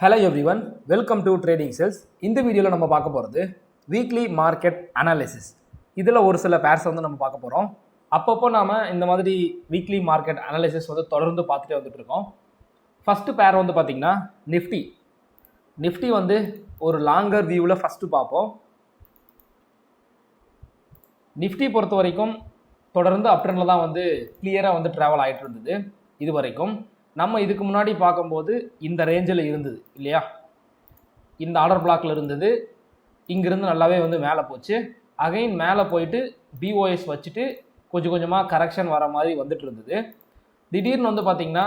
Hello everyone, welcome to trading cells. இந்த வீடியோவில் நம்ம பார்க்க போகிறது வீக்லி மார்க்கெட் அனாலிசிஸ். இதில் ஒரு சில பேர்ஸ் வந்து நம்ம பார்க்க போகிறோம். அப்பப்போ நாம் இந்த மாதிரி வீக்லி மார்க்கெட் அனாலிசிஸ் வந்து தொடர்ந்து பார்த்துட்டே வந்துட்டு இருக்கோம். ஃபஸ்ட்டு பேர் வந்து பார்த்திங்கன்னா நிஃப்டி வந்து ஒரு லாங்கர் வியூவில் ஃபஸ்ட்டு பார்ப்போம். நிஃப்டி பொறுத்த வரைக்கும் தொடர்ந்து அப்ட்ரெண்டில் தான் வந்து கிளியராக வந்து ட்ராவல் ஆகிட்டு இருந்தது. இது வரைக்கும் நம்ம இதுக்கு முன்னாடி பார்க்கும்போது இந்த ரேஞ்சில் இருந்தது இல்லையா, இந்த ஆர்டர் பிளாக்ல இருந்தது. இங்கிருந்து நல்லாவே வந்து மேலே போச்சு. அகைன் மேலே போயிட்டு பிஓஎஸ் வச்சுட்டு கொஞ்சம் கொஞ்சமாக கரெக்ஷன் வர மாதிரி வந்துட்டு இருந்தது. திடீர்னு வந்து பார்த்திங்கன்னா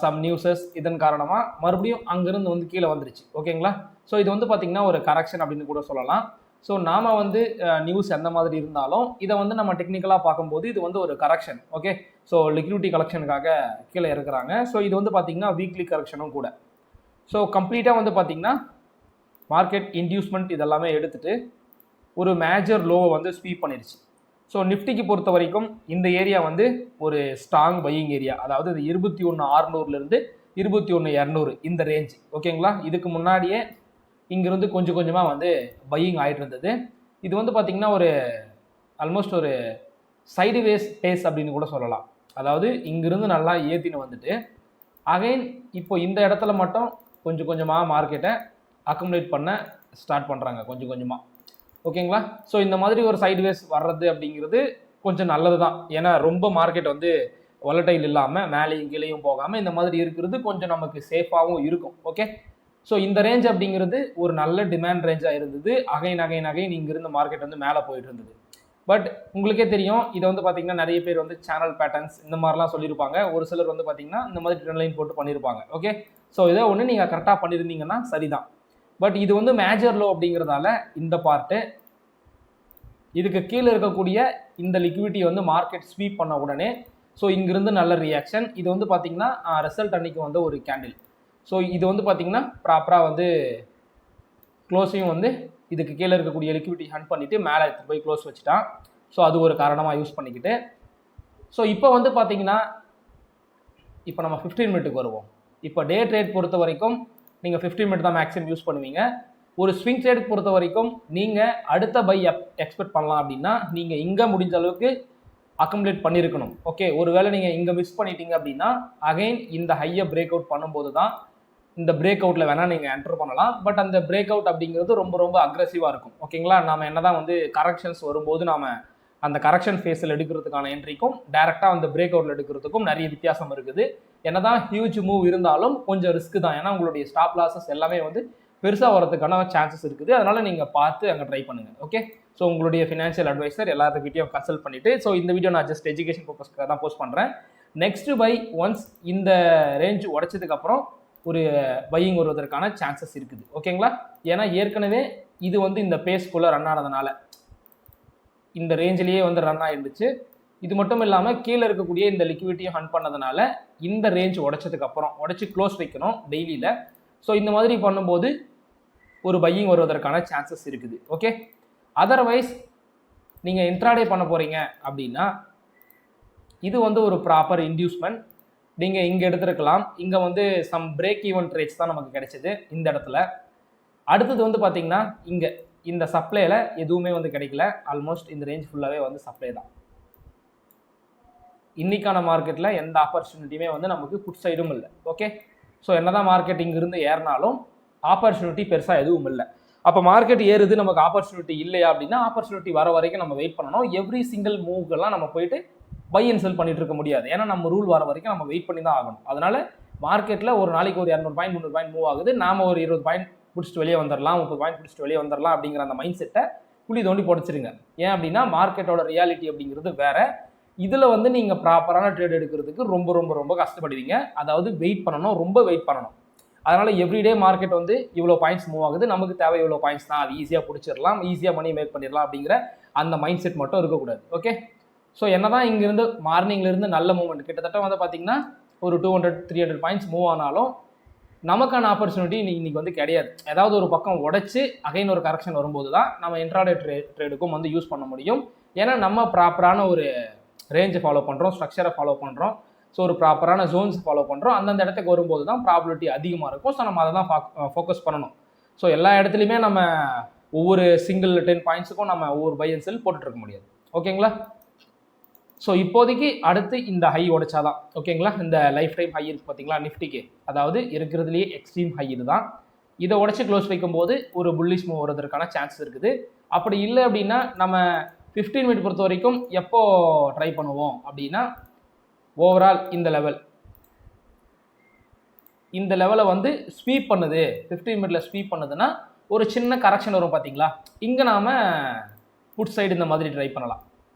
சம் நியூஸஸ் இதன் காரணமாக மறுபடியும் அங்கேருந்து வந்து கீழே வந்துருச்சு. ஓகேங்களா? ஸோ இது வந்து பார்த்திங்கன்னா ஒரு கரெக்ஷன் அப்படின்னு கூட சொல்லலாம். ஸோ நாம் வந்து நியூஸ் எந்த மாதிரி இருந்தாலும் இதை வந்து நம்ம டெக்னிக்கலாக பார்க்கும்போது இது வந்து ஒரு கரெக்ஷன். ஓகே, ஸோ லிக்விடிட்டி கலெக்ஷனுக்காக கீழே இருக்கிறாங்க. ஸோ இது வந்து பார்த்திங்கன்னா வீக்லி கரெக்ஷனும் கூட. ஸோ கம்ப்ளீட்டாக வந்து பார்த்திங்கன்னா மார்க்கெட் இன்டியூஸ்மெண்ட் இதெல்லாமே எடுத்துகிட்டு ஒரு மேஜர் லோவை வந்து ஸ்வீப் பண்ணிடுச்சு. ஸோ நிஃப்டிக்கு பொறுத்த வரைக்கும் இந்த ஏரியா வந்து ஒரு ஸ்ட்ராங் பையிங் ஏரியா. அதாவது இது 21,600 21,200 இந்த ரேஞ்ச். ஓகேங்களா? இதுக்கு முன்னாடியே இங்கிருந்து கொஞ்சம் கொஞ்சமாக வந்து பையிங் ஆகிட்டு இருந்தது. இது வந்து பார்த்திங்கன்னா ஒரு ஆல்மோஸ்ட் ஒரு சைடுவேஸ் பேஸ் அப்படின்னு கூட சொல்லலாம். அதாவது இங்கிருந்து நல்லா ஏற்றின்னு வந்துட்டு அகைன் இப்போ இந்த இடத்துல மட்டும் கொஞ்சம் கொஞ்சமாக மார்க்கெட்டை அக்குமுலேட் பண்ண ஸ்டார்ட் பண்ணுறாங்க கொஞ்சம் கொஞ்சமாக. ஓகேங்களா? ஸோ இந்த மாதிரி ஒரு சைடுவேஸ் வர்றது அப்படிங்கிறது கொஞ்சம் நல்லது தான். ஏன்னா ரொம்ப மார்க்கெட் வந்து வாலடைல் இல்லாமல் மேலேயும் கீழேயும் போகாமல் இந்த மாதிரி இருக்கிறது கொஞ்சம் நமக்கு சேஃபாகவும் இருக்கும். ஓகே, ஸோ இந்த ரேஞ்ச் அப்படிங்கிறது ஒரு நல்ல டிமாண்ட் ரேஞ்சாக இருந்தது. அகைன் இங்கிருந்து மார்க்கெட் வந்து மேலே போயிட்டு இருந்தது. பட் உங்களுக்கே தெரியும், இதை வந்து பார்த்தீங்கன்னா நிறைய பேர் வந்து சேனல் பேட்டர்ன்ஸ் இந்த மாதிரிலாம் சொல்லியிருப்பாங்க. ஒரு சிலர் வந்து பார்த்தீங்கன்னா இந்த மாதிரி ட்ரெண்ட் லைன் போட்டு பண்ணியிருப்பாங்க. ஓகே, ஸோ இதை ஒன்று நீங்கள் கரெக்டாக பண்ணியிருந்தீங்கன்னா சரிதான். பட் இது வந்து மேஜர் லோ அப்படிங்கிறதால இந்த பார்ட்டு இதுக்கு கீழே இருக்கக்கூடிய இந்த லிக்விடிட்டி வந்து மார்க்கெட் ஸ்வீப் பண்ண உடனே ஸோ இங்கிருந்து நல்ல ரியாக்ஷன். இது வந்து பார்த்தீங்கன்னா ரிசல்ட் அன்னைக்கு வந்து ஒரு கேண்டில். ஸோ இது வந்து பார்த்திங்கன்னா ப்ராப்பராக வந்து க்ளோஸையும் வந்து இதுக்கு கீழே இருக்கக்கூடிய லிக்விடிட்டி ஹண்ட் பண்ணிவிட்டு மேலே எடுத்து போய் க்ளோஸ் வச்சுட்டான். ஸோ அது ஒரு காரணமாக யூஸ் பண்ணிக்கிட்டு ஸோ இப்போ வந்து பார்த்திங்கன்னா இப்போ நம்ம 15 மினிட்டுக்கு வருவோம். இப்போ டே ட்ரேட் பொறுத்த வரைக்கும் நீங்கள் 15 மினிட் தான் மேக்ஸிமம் யூஸ் பண்ணுவீங்க. ஒரு ஸ்விங் ட்ரேட் பொறுத்த வரைக்கும் நீங்கள் அடுத்த பை எக்ஸ்பெக்ட் பண்ணலாம் அப்படின்னா நீங்கள் இங்கே முடிஞ்ச அளவுக்கு அக்குமுலேட் பண்ணியிருக்கணும். ஓகே, ஒருவேளை நீங்கள் இங்கே மிஸ் பண்ணிட்டீங்க அப்படின்னா அகைன் இந்த ஹையை பிரேக் அவுட் பண்ணும்போது தான் இந்த பிரேக் அவுட்டில் வேணால் நீங்கள் என்டர் பண்ணலாம். பட் அந்த பிரேக் அவுட் அப்படிங்கிறது ரொம்ப ரொம்ப அக்ரெசிவாக இருக்கும். ஓகேங்களா? நாம் என்ன தான் வந்து கரெக்ஷன்ஸ் வரும்போது நாம் அந்த கரெக்ஷன் ஃபேஸில் எடுக்கிறதுக்கான என்ட்ரிக்கும் டேரெக்டாக அந்த பிரேக் அவுட்டில் எடுக்கிறதுக்கும் நிறைய வித்தியாசம் இருக்குது. என்ன தான் ஹியூஜ் மூவ் இருந்தாலும் கொஞ்சம் ரிஸ்க் தான். ஏன்னா உங்களுடைய ஸ்டாப் லாஸஸ் எல்லாமே வந்து பெருசாக வரதுக்கான சான்சஸ் இருக்குது. அதனால் நீங்கள் பார்த்து அங்கே ட்ரை பண்ணுங்கள். ஓகே, ஸோ உங்களுடைய ஃபினான்ஷியல் அட்வைசர் எல்லாத்துக்கிட்டையும் கன்சல்ட் பண்ணிவிட்டு ஸோ இந்த வீடியோ நான் ஜஸ்ட் எஜுகேஷன் பர்பஸ்க்காக தான் போஸ்ட் பண்ணுறேன். நெக்ஸ்ட் பை ஒன்ஸ் இந்த ரேஞ்ச் உடைச்சதுக்கப்புறம் ஒரு பையிங் வருவதற்கான சான்சஸ் இருக்குது. ஓகேங்களா? ஏன்னா ஏற்கனவே இது வந்து இந்த பேஸ்க்குள்ளே ரன் ஆனதுனால இந்த ரேஞ்சிலேயே வந்து ரன் ஆகிடுச்சு. இது மட்டும் இல்லாமல் கீழே இருக்கக்கூடிய இந்த லிக்விடிட்டியை ஹண்ட் பண்ணதுனால இந்த ரேஞ்ச் உடைச்சதுக்கப்புறம் உடைச்சி க்ளோஸ் வைக்கணும் டெய்லியில். ஸோ இந்த மாதிரி பண்ணும்போது ஒரு பையிங் வருவதற்கான சான்சஸ் இருக்குது. ஓகே, அதர்வைஸ் நீங்கள் இன்ட்ராடே பண்ண போகிறீங்க அப்படின்னா இது வந்து ஒரு ப்ராப்பர் இன்டியூஸ்மெண்ட். நீங்கள் இங்கே எடுத்துருக்கலாம். இங்கே வந்து சம் பிரேக் ஈவன் ட்ரேட்ஸ் தான் நமக்கு கிடைச்சிது இந்த இடத்துல. அடுத்தது வந்து பார்த்திங்கன்னா இங்கே இந்த சப்ளையில் எதுவுமே வந்து கிடைக்கல. ஆல்மோஸ்ட் இந்த ரேஞ்ச் ஃபுல்லாகவே வந்து சப்ளை தான். இன்றைக்கான மார்க்கெட்டில் எந்த ஆப்பர்ச்சுனிட்டியுமே வந்து நமக்கு புட் சைடும் இல்லை. ஓகே, ஸோ என்ன தான் மார்க்கெட் இங்கிருந்து ஏறினாலும் ஆப்பர்ச்சுனிட்டி பெருசாக எதுவும் இல்லை. அப்போ மார்க்கெட் ஏறுது, நமக்கு ஆப்பர்ச்சுனிட்டி இல்லையா அப்படின்னா ஆப்பர்ச்சுனிட்டி வர வரைக்கும் நம்ம வெயிட் பண்ணணும். எவ்ரி சிங்கிள் மூவ்க்கெல்லாம் நம்ம போயிட்டு பை அண்ட் செல் பண்ணிட்டு இருக்க முடியாது. ஏன்னா நம்ம ரூல் வர வரைக்கும் நம்ம வெயிட் பண்ணி தான் ஆகணும். அதனால மார்க்கெட்டில் ஒரு நாளைக்கு ஒரு 200 பாயிண்ட் 300 பாயிண்ட் மூவ் ஆகுது. நாம ஒரு 20 பாயிண்ட் பிடிச்சிட்டு வெளியே வந்துடலாம், 30 பாயிண்ட் பிடிச்சிட்டு வெளியே வந்துடலாம் அப்படிங்கிற அந்த மைண்ட் செட்டை குழி தோண்டி புடைச்சிருங்க. ஏன் அப்படின்னா மார்க்கெட்டோட ரியாலிட்டி அப்படிங்கிறது வேற. இதில் வந்து நீங்கள் ப்ராப்பரான ட்ரேட் எடுக்கிறதுக்கு ரொம்ப ரொம்ப ரொம்ப கஷ்டப்படுவீங்க. அதாவது வெயிட் பண்ணணும், ரொம்ப வெயிட் பண்ணணும். அதனால் எவ்ரிடே மார்க்கெட் வந்து இவ்வளோ பாயிண்ட்ஸ் மூவ் ஆகுது, நமக்கு தேவை இவ்வளோ பாயிண்ட்ஸ் தான், அது ஈஸியாக பிடிச்சிடலாம், ஈஸியாக மணி மேக் பண்ணிடலாம் அப்படிங்கிற அந்த மைண்ட் செட் மட்டும் இருக்கக்கூடாது. ஓகே, ஸோ என்ன தான் இங்கேருந்து மார்னிங்லேருந்து நல்ல மூவ்மெண்ட் கிட்டத்தட்ட வந்து பார்த்திங்கன்னா ஒரு 200-300 பாயிண்ட்ஸ் மூவ் ஆனாலும் நமக்கான ஆப்பர்ச்சுனிட்டி இன்னைக்கு வந்து கிடையாது. ஏதாவது ஒரு பக்கம் உடைச்சு அகைன் ஒரு கரெக்ஷன் வரும்போது தான் நம்ம இன்ட்ராடே ட்ரேடுக்கும் வந்து யூஸ் பண்ண முடியும். ஏன்னா நம்ம ப்ராப்பரான ஒரு ரேஞ்சை ஃபாலோ பண்ணுறோம், ஸ்ட்ரக்சரை ஃபாலோ பண்ணுறோம். ஸோ ஒரு ப்ராப்பரான ஜோன்ஸ் ஃபாலோ பண்ணுறோம். அந்தந்த இடத்துக்கு வரும்போது தான் ப்ராபபிலிட்டி அதிகமாக இருக்கும். ஸோ நம்ம அதை தான் ஃபோக்கஸ் பண்ணணும். ஸோ எல்லா இடத்துலையுமே நம்ம ஒவ்வொரு சிங்கிள் 10 பாயிண்ட்ஸுக்கும் நம்ம ஒவ்வொரு பை அண்ட் செல் போட்டுட்டு இருக்க முடியாது. ஓகேங்களா? ஸோ இப்போதைக்கு அடுத்து இந்த ஹை உடைச்சாதான், ஓகேங்களா, இந்த லைஃப் டைம் ஹை இருக்குது பார்த்தீங்களா நிஃப்டிக்கு, அதாவது இருக்கிறதுலேயே எக்ஸ்ட்ரீம் ஹை இதுதான். இதை உடச்சி க்ளோஸ் வைக்கும்போது ஒரு புல்லிஷ் மூவ் வரதுக்கான சான்ஸ் இருக்குது. அப்படி இல்லை அப்படின்னா நம்ம 15 மினிட் பொறுத்த வரைக்கும் எப்போ ட்ரை பண்ணுவோம் அப்படின்னா, ஓவரால் இந்த லெவலை வந்து ஸ்வீப் பண்ணுது, 15 மினிட்ல ஸ்வீப் பண்ணுதுன்னா ஒரு சின்ன கரெக்ஷன் வரும் பார்த்தீங்களா, இங்கே நாம் புட் சைடு இந்த மாதிரி ட்ரை பண்ணலாம்.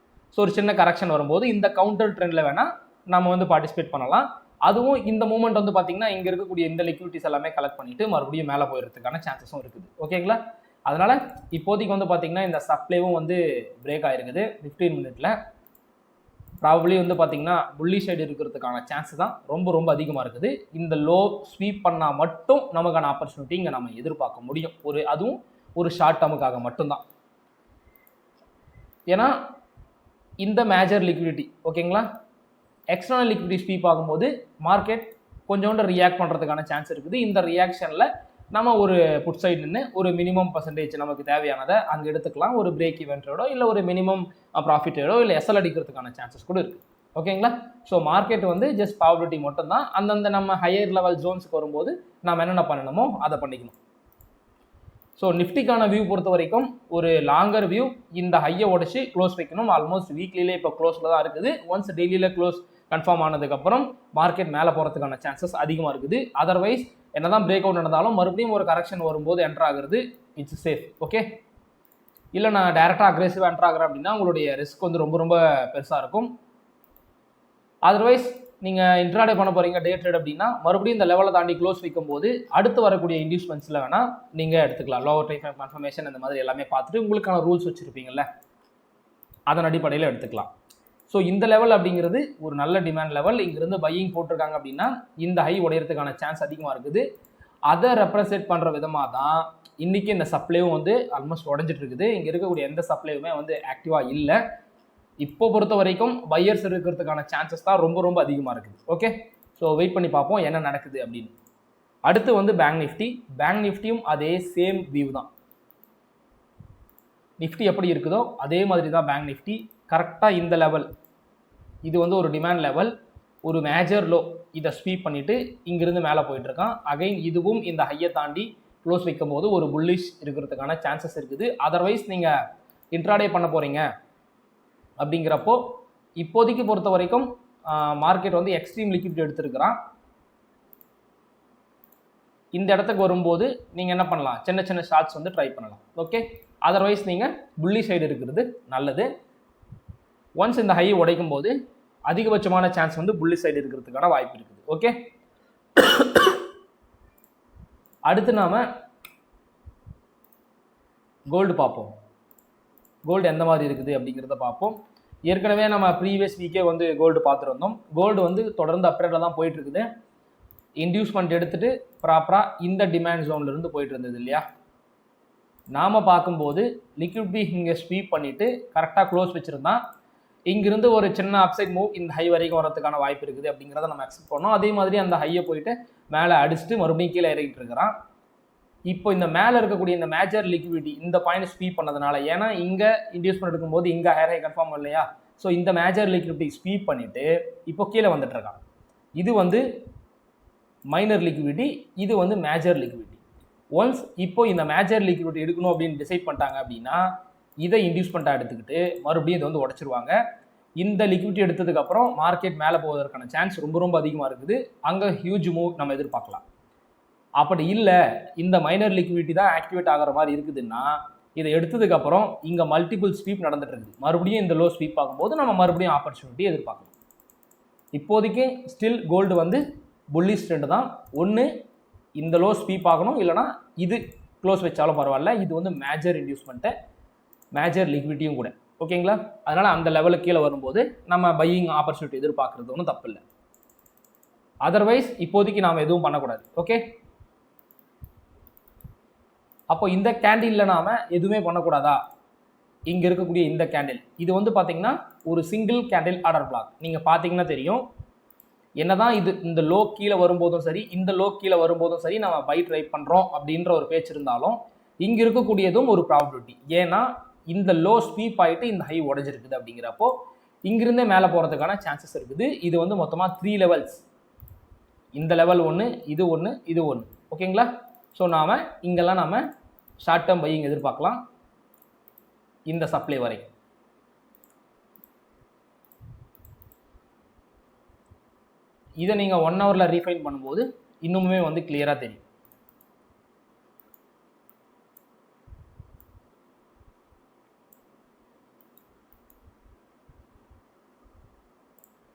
ஸோ ஒரு சின்ன கரெக்ஷன் வரும்போது இந்த கவுண்டர் ட்ரெண்டில் வேணால் நம்ம வந்து பார்ட்டிசிபேட் பண்ணலாம். அதுவும் இந்த மூமெண்ட் வந்து பார்த்தீங்கன்னா இங்கே இருக்கக்கூடிய இந்த லிக்விடிட்டிஸ் எல்லாமே கலெக்ட் பண்ணிவிட்டு மறுபடியும் மேலே போயிடுறதுக்கான சான்சஸும் இருக்குது. ஓகேங்களா? அதனால் இப்போதைக்கு வந்து பார்த்தீங்கன்னா இந்த சப்ளைவும் வந்து பிரேக் ஆகிருக்குது 15 மினிட்ல. ப்ராபப்ளி வந்து பார்த்தீங்கன்னா புள்ளி சைடு இருக்கிறதுக்கான சான்ஸ் தான் ரொம்ப அதிகமாக இருக்குது. இந்த லோ ஸ்வீப் பண்ணால் மட்டும் நமக்கான ஆப்பர்ச்சுனிட்டி இங்கே நம்ம எதிர்பார்க்க முடியும். அதுவும் ஒரு ஷார்ட் டேர்முக்காக மட்டும்தான். ஏன்னா இந்த மேஜர் லிக்விடிட்டி, ஓகேங்களா, எக்ஸ்டர்னல் லிக்விடிட்டி ஸ்வீப் ஆகும்போது மார்க்கெட் கொஞ்சோண்டு ரியாக்ட் பண்ணுறதுக்கான சான்ஸ் இருக்குது. இந்த ரியாக்ஷனில் நம்ம ஒரு புட் சைடு நின்று ஒரு மினிமம் பர்சன்டேஜ் நமக்கு தேவையானதை அங்கே எடுத்துக்கலாம். ஒரு பிரேக் ஈவென்ட்டோட இல்லை ஒரு மினிமம் ப்ராஃபிட்டோட இல்லை எஸ்எல் அடிக்கிறதுக்கான சான்சஸ் கூட இருக்குது. ஓகேங்களா? ஸோ மார்க்கெட் வந்து ஜஸ்ட் ப்ராபபிலிட்டி மட்டும்தான். அந்தந்த நம்ம ஹையர் லெவல் ஜோன்ஸுக்கு வரும்போது நம்ம என்னென்ன பண்ணணுமோ அதை பண்ணிக்கணும். ஸோ நிஃப்டிக்கான வியூ பொறுத்த வரைக்கும் ஒரு லாங்கர் வியூ, இந்த ஹையை உடச்சி க்ளோஸ் வைக்கணும். ஆல்மோஸ்ட் வீக்லியிலே இப்போ க்ளோஸில் தான் இருக்குது. ஒன்ஸ் டெய்லியில் க்ளோஸ் கன்ஃபார்ம் ஆனதுக்கப்புறம் மார்க்கெட் மேலே போகிறதுக்கான சான்சஸ் அதிகமாக இருக்குது. அதர்வைஸ் என்ன தான் பிரேக் அவுட் நடந்தாலும் மறுபடியும் ஒரு கரெக்ஷன் வரும்போது என்ட்ரு ஆகுறது இட்ஸ் சேஃப். ஓகே, இல்லை நான் டேரெக்டாக அக்ரெசிவாக என்ட்ரு ஆகிறேன் அப்படின்னா உங்களுடைய ரிஸ்க் வந்து ரொம்ப பெருசாக இருக்கும். அதர்வைஸ் நீங்கள் இன்ட்ராடே பண்ண போகிறீங்க டே ட்ரேட் அப்படின்னா மறுபடியும் இந்த லெவலை தாண்டி க்ளோஸ் வைக்கும்போது அடுத்து வரக்கூடிய இன்டியூஸ்மெண்ட்ஸில் வேணால் நீங்கள் எடுத்துக்கலாம். லோவர் டைம் ஃப்ரேம் கன்ஃபர்மேஷன் இந்த மாதிரி எல்லாமே பார்த்துட்டு உங்களுக்கான ரூல்ஸ் வச்சுருப்பீங்கள்ல, அதன் அடிப்படையில் எடுத்துக்கலாம். ஸோ இந்த லெவல் அப்படிங்கிறது ஒரு நல்ல டிமாண்ட் லெவல். இங்கிருந்து பையிங் போட்டிருக்காங்க அப்படின்னா இந்த ஹை உடையிறதுக்கான சான்ஸ் அதிகமாக இருக்குது. அதை ரெப்ரசென்ட் பண்ணுற விதமாக தான் இன்றைக்கி இந்த சப்ளையும் வந்து ஆல்மோஸ்ட் உடஞ்சிட்டு இருக்குது. இங்கே இருக்கக்கூடிய எந்த சப்ளையுமே வந்து ஆக்டிவாக இல்லை. இப்போ பொறுத்த வரைக்கும் பையர்ஸ் இருக்கிறதுக்கான சான்சஸ் தான் ரொம்ப அதிகமாக இருக்குது. ஓகே, ஸோ வெயிட் பண்ணி பார்ப்போம் என்ன நடக்குது அப்படின்னு. அடுத்து வந்து பேங்க் நிஃப்டியும் அதே சேம் வியூ தான். நிஃப்டி எப்படி இருக்குதோ அதே மாதிரி தான் பேங்க் நிஃப்டி. கரெக்டாக இந்த லெவல் இது வந்து ஒரு டிமாண்ட் லெவல், ஒரு மேஜர் லோ, இதை ஸ்வீப் பண்ணிவிட்டு இங்கிருந்து மேலே போயிட்டுருக்கான். அகைன் இதுவும் இந்த ஹையை தாண்டி க்ளோஸ் வைக்கும் போது ஒரு புல்லிஷ் இருக்கிறதுக்கான சான்சஸ் இருக்குது. அதர்வைஸ் நீங்கள் இன்ட்ராடே பண்ண போகிறீங்க அப்படிங்கிறப்போ இப்போதைக்கு பொறுத்த வரைக்கும் மார்க்கெட் வந்து எக்ஸ்ட்ரீம் லிக்விட் எடுத்துருக்கிறான். இந்த இடத்துக்கு வரும்போது நீங்கள் என்ன பண்ணலாம், சின்ன ஷார்ட்ஸ் வந்து ட்ரை பண்ணலாம். ஓகே, அதர்வைஸ் நீங்கள் புள்ளி சைடு இருக்கிறது நல்லது. ஒன்ஸ் இந்த ஹை உடைக்கும் போது அதிகபட்சமான சான்ஸ் வந்து புள்ளி சைடு இருக்கிறதுக்கான வாய்ப்பு இருக்குது. ஓகே, அடுத்து நாம் கோல்டு பார்ப்போம். கோல்டு எந்த மாதிரி இருக்குது அப்படிங்கிறத பார்ப்போம். ஏற்கனவே நம்ம ப்ரீவியஸ் வீக்கே வந்து கோல்டு பார்த்துருந்தோம். கோல்டு வந்து தொடர்ந்து அப்ரேட்டில் தான் போயிட்டுருக்குது. இன்டியூஸ்மெண்ட் எடுத்துகிட்டு ப்ராப்பராக இந்த டிமாண்ட் ஜோன்லேருந்து போயிட்டு இருந்தது இல்லையா. நாம் பார்க்கும்போது லிக்விட் இங்கே ஸ்வீப் பண்ணிவிட்டு கரெக்டாக க்ளோஸ் வச்சுருந்தான். இங்கிருந்து ஒரு சின்ன அப்சைட் மூவ் இந்த ஹை வரைக்கும் வரதுக்கான வாய்ப்பு இருக்குது அப்படிங்கிறத நம்ம எக்ஸ்பெக்ட் பண்ணோம். அதே மாதிரி அந்த ஹையை போயிட்டு மேலே அடிச்சுட்டு மறுபடியும் கீழே இறங்கிட்டு இருக்கிறான். இப்போ இந்த மேலே இருக்கக்கூடிய இந்த மேஜர் லிக்விடிட்டி இந்த பாயிண்ட் ஸ்வீப் பண்ணதுனால, ஏன்னா இங்கே இன்டியூஸ்மெண்ட் எடுக்கும்போது இங்கே ஹையர் ஹை கன்ஃபார்ம் இல்லையா, ஸோ இந்த மேஜர் லிக்விடிட்டி ஸ்வீப் பண்ணிவிட்டு இப்போ கீழே வந்துட்டுருக்கான். இது வந்து மைனர் லிக்விடிட்டி, இது வந்து மேஜர் லிக்விடிட்டி. ஒன்ஸ் இப்போ இந்த மேஜர் லிக்விடிட்டி எடுக்கணும் அப்படின்னு டிசைட் பண்ணிட்டாங்க அப்படின்னா இதை இன்டியூஸ்மெண்ட்டாக எடுத்துக்கிட்டு மறுபடியும் இதை வந்து உடச்சிருவாங்க. இந்த லிக்விடிட்டி எடுத்ததுக்கப்புறம் மார்க்கெட் மேலே போவதற்கான சான்ஸ் ரொம்ப அதிகமாக இருக்குது. அங்கே ஹியூஜ் மூவ் நம்ம எதிர்பார்க்கலாம். அப்படி இல்லை, இந்த மைனர் லிக்விடிட்டி தான் ஆக்டிவேட் ஆகிற மாதிரி இருக்குதுன்னா இதை எடுத்ததுக்கப்புறம் இங்கே மல்டிபிள் ஸ்வீப் நடந்துட்டு இருக்குது. மறுபடியும் இந்த லோ ஸ்வீப் ஆகும்போது நம்ம மறுபடியும் ஆப்பர்ச்சுனிட்டி எதிர்பார்க்கலாம். இப்போதைக்கு ஸ்டில் கோல்டு வந்து புல்லிஷ் ட்ரெண்ட் தான். ஒன்று இந்த லோ ஸ்வீப் ஆகணும், இல்லைனா இது க்ளோஸ் வச்சாலும் பரவாயில்ல. இது வந்து மேஜர் இன்டியூஸ்மெண்ட்டு, மேஜர் லிக்விடிட்டியும் கூட. ஓகேங்களா, அதனால் அந்த லெவலுக்கு கீழே வரும்போது நம்ம பையிங் ஆப்பர்ச்சுனிட்டி எதிர்பார்க்குறது ஒன்றும் தப்பு இல்லை. அதர்வைஸ் இப்போதைக்கு நாம் எதுவும் பண்ணக்கூடாது. ஓகே, அப்போ இந்த கேண்டிலில் நாம் எதுவுமே பண்ணக்கூடாதா? இங்கே இருக்கக்கூடிய இந்த கேண்டில் இது வந்து பார்த்தீங்கன்னா ஒரு சிங்கிள் கேண்டில் ஆர்டர் பிளாக். நீங்கள் பார்த்தீங்கன்னா தெரியும், என்னதான் இது இந்த லோ கீழே வரும்போதும் சரி, இந்த லோ கீழே வரும்போதும் சரி நம்ம பை ட்ரை பண்ணுறோம் அப்படின்ற ஒரு பேச்சு இருந்தாலும் இங்கே இருக்கக்கூடியதும் ஒரு ப்ராபபிலிட்டி. ஏன்னா இந்த லோ ஸ்வீப் ஆகிட்டு இந்த ஹை உடஞ்சிருக்குது அப்படிங்கிறப்போ இங்கிருந்தே மேலே போகிறதுக்கான சான்சஸ் இருக்குது. இது வந்து மொத்தமாக 3 லெவல்ஸ். இந்த லெவல் ஒன்று, இது ஒன்று, இது ஒன்று. ஓகேங்களா? ஸோ நாம் இங்கெல்லாம் நம்ம ஷார்ட் டேர்ம் பையிங் எதிர்பார்க்கலாம் இந்த சப்ளை வரைக்கும். இதை நீங்கள் 1 ஹவரில் ரீஃபைன் பண்ணும்போது இன்னுமே வந்து கிளியராக தெரியும்.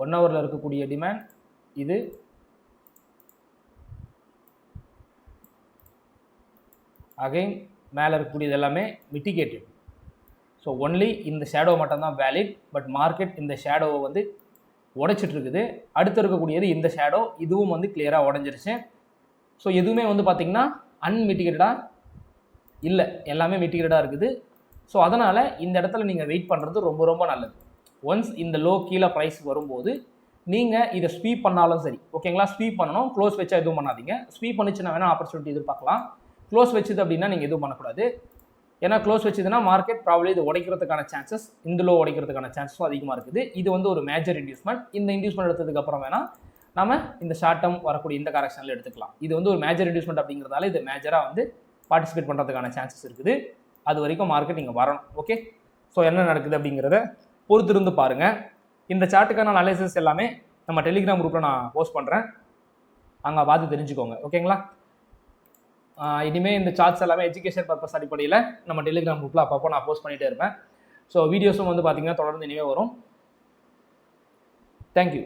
ஒன் ஹவரில் இருக்கக்கூடிய டிமாண்ட் இது. அகைன் மேலே இருக்கக்கூடியது எல்லாமே மிட்டிகேட்டட். ஸோ ஒன்லி இந்த ஷேடோ மட்டும்தான் வேலிட். பட் மார்க்கெட் இந்த ஷேடோவை வந்து உடைச்சிட்டு இருக்குது. அடுத்து இருக்கக்கூடியது இந்த ஷேடோ, இதுவும் வந்து கிளியராக உடஞ்சிருச்சு. ஸோ எதுவுமே வந்து பார்த்திங்கன்னா அன்மிட்டிகேட்டடாக இல்லை, எல்லாமே மிட்டிகேட்டடாக இருக்குது. ஸோ அதனால் இந்த இடத்துல நீங்கள் வெயிட் பண்ணுறது ரொம்ப ரொம்ப நல்லது. ஒன்ஸ் இந்த லோ கீழே ப்ரைஸ் வரும்போது நீங்கள் இதை ஸ்வீப் பண்ணாலும் சரி, ஓகேங்களா? ஸ்வீப் பண்ணணும், க்ளோஸ் வச்சா எதுவும் பண்ணாதீங்க. ஸ்வீப் பண்ணிச்சுன்னா வேணால் ஆப்பர்ச்சுனிட்டி எதிர்பார்க்கலாம். க்ளோஸ் வச்சுது அப்படின்னா நீங்கள் எதுவும் பண்ணக்கூடாது. ஏன்னா க்ளோஸ் வச்சுதுன்னா மார்க்கெட் ப்ராப்ளி இது உடைக்கிறதுக்கான சான்சஸ், இந்த லோ உடைக்கிறதுக்கான சான்சஸும் அதிகமாக இருக்குது. இது வந்து ஒரு மேஜர் இன்டியூஸ்மெண்ட். இந்த இன்டியூஸ்மெண்ட் எடுத்ததுக்கப்புறம் வேணால் நம்ம இந்த ஷார்ட் டேர்ம் வரக்கூடிய இந்த கரெக்ஷனில் எடுத்துக்கலாம். இது வந்து ஒரு மேஜர் இன்டியூஸ்மெண்ட் அப்படிங்கிறதால இது மேஜராக வந்து பார்ட்டிசிபேட் பண்ணுறதுக்கான சான்சஸ் இருக்குது. அது வரைக்கும் மார்க்கெட் இங்கே வரணும். ஓகே, ஸோ என்ன நடக்குது அப்படிங்கிறத பொறுத்திருந்து பாருங்கள். இந்த சார்ட்டுக்கான அனாலிசிஸ் எல்லாமே நம்ம டெலிகிராம் குரூப்பில் நான் போஸ்ட் பண்ணுறேன், அங்கே பார்த்து தெரிஞ்சுக்கோங்க. ஓகேங்களா? இனிமேல் இந்த சார்ட்ஸ் எல்லாமே எஜுகேஷன் பர்பஸ் அடிப்படையில் நம்ம டெலிகிராம் குரூப்பில் அப்பப்போ நான் போஸ்ட் பண்ணிகிட்டே இருப்பேன். ஸோ வீடியோஸும் வந்து பார்த்திங்கன்னா தொடர்ந்து இனிமேல் வரும். தேங்க்யூ.